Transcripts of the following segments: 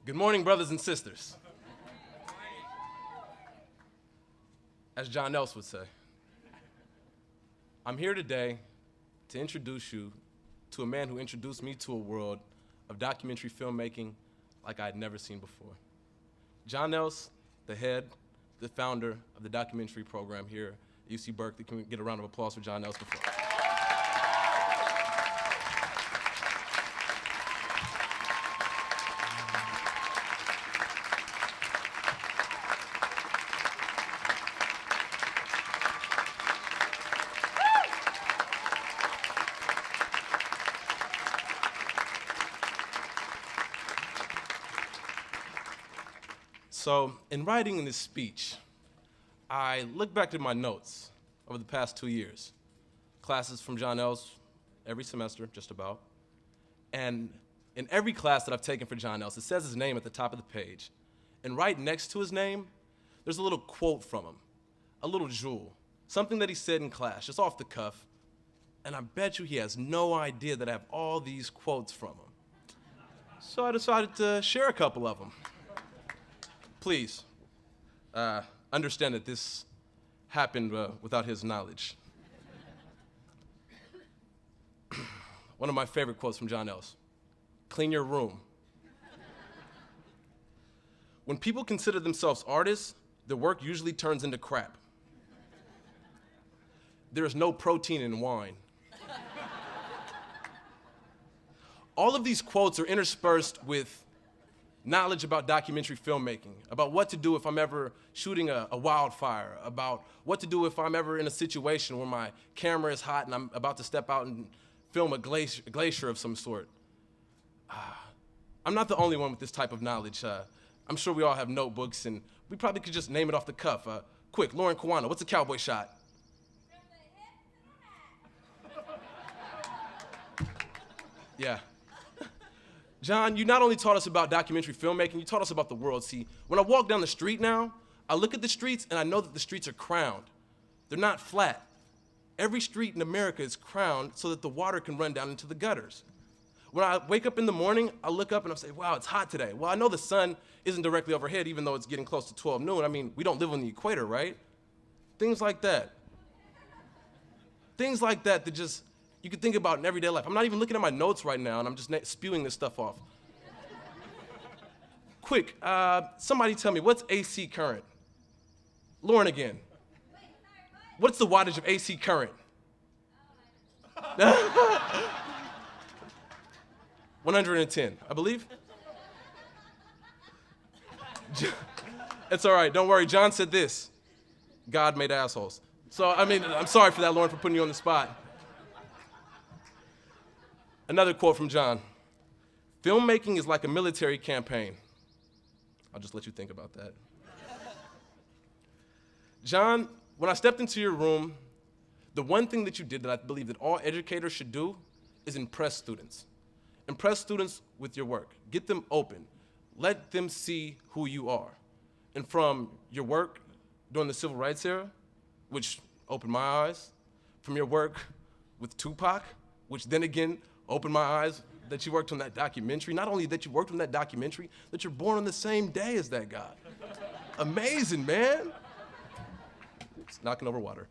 Good morning, brothers and sisters. As Jon Else would say. I'm here today to introduce you to a man who introduced me to a world of documentary filmmaking like I had never seen before. Jon Else, the founder of the documentary program here at UC Berkeley. Can we get a round of applause for Jon Else before? So, in writing this speech, I looked back at my notes over the past 2 years. Classes from Jon Else every semester, just about. And in every class that I've taken for Jon Else, it says his name at the top of the page. And right next to his name, there's a little quote from him, a little jewel, something that he said in class, just off the cuff. And I bet you he has no idea that I have all these quotes from him. So I decided to share a couple of them. Please, understand that this happened without his knowledge. One of my favorite quotes from Jon Else: "Clean your room." When people consider themselves artists, their work usually turns into crap. There is no protein in wine. All of these quotes are interspersed with knowledge about documentary filmmaking, about what to do if I'm ever shooting a wildfire, about what to do if I'm ever in a situation where my camera is hot and I'm about to step out and film a glacier of some sort. I'm not the only one with this type of knowledge. I'm sure we all have notebooks, and we probably could just name it off the cuff. Quick, Lauren Kawano, what's a cowboy shot? Yeah. Jon, you not only taught us about documentary filmmaking, you taught us about the world. See, when I walk down the street now, I look at the streets and I know that the streets are crowned. They're not flat. Every street in America is crowned so that the water can run down into the gutters. When I wake up in the morning, I look up and I say, wow, it's hot today. Well, I know the sun isn't directly overhead, even though it's getting close to 12 noon. I mean, we don't live on the equator, right? Things like that. Things like that just, you can think about in everyday life. I'm not even looking at my notes right now, and I'm just spewing this stuff off. Quick, somebody tell me, what's AC current? Lauren again. What's the wattage of AC current? 110, I believe. It's all right, don't worry. Jon said this: God made assholes. So, I mean, I'm sorry for that, Lauren, for putting you on the spot. Another quote from Jon: "Filmmaking is like a military campaign." I'll just let you think about that. Jon, when I stepped into your room, the one thing that you did that I believe that all educators should do is impress students. Impress students with your work. Get them open. Let them see who you are. And from your work during the Civil Rights era, which opened my eyes, from your work with Tupac, which then again opened my eyes that you worked on that documentary. Not only that you worked on that documentary, that you're born on the same day as that guy. Amazing, man. Oops, knocking over water.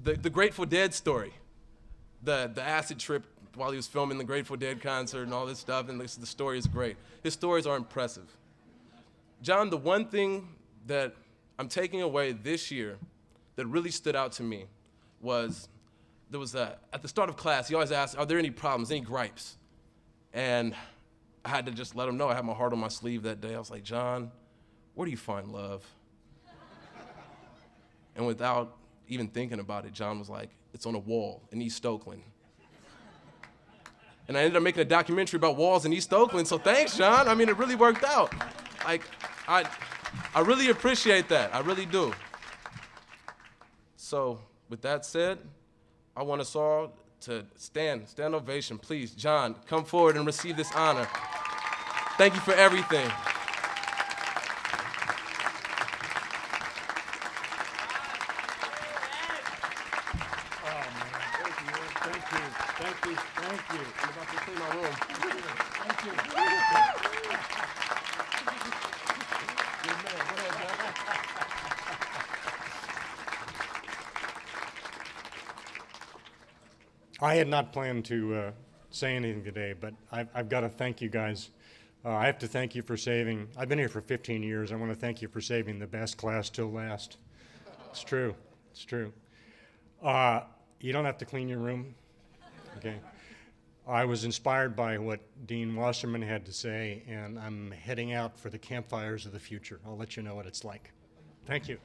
The Grateful Dead story, the acid trip while he was filming the Grateful Dead concert and all this stuff, and the story is great. His stories are impressive. Jon, the one thing that I'm taking away this year that really stood out to me was there was at the start of class, he always asked, are there any problems, any gripes? And I had to just let him know I had my heart on my sleeve that day. I was like, Jon, where do you find love? And without even thinking about it, Jon was like, it's on a wall in East Oakland. And I ended up making a documentary about walls in East Oakland, so thanks, Jon. I mean, it really worked out. Like, I really appreciate that, I really do. So, with that said, I want us all to stand ovation, please. Jon, come forward and receive this honor. Thank you for everything. Thank you. I'm about to clean my room. Thank you. I had not planned to say anything today, but I've got to thank you guys. I have to thank you for saving, I've been here for 15 years. I want to thank you for saving the best class till last. It's true. It's true. You don't have to clean your room. Okay. I was inspired by what Dean Wasserman had to say, and I'm heading out for the campfires of the future. I'll let you know what it's like. Thank you.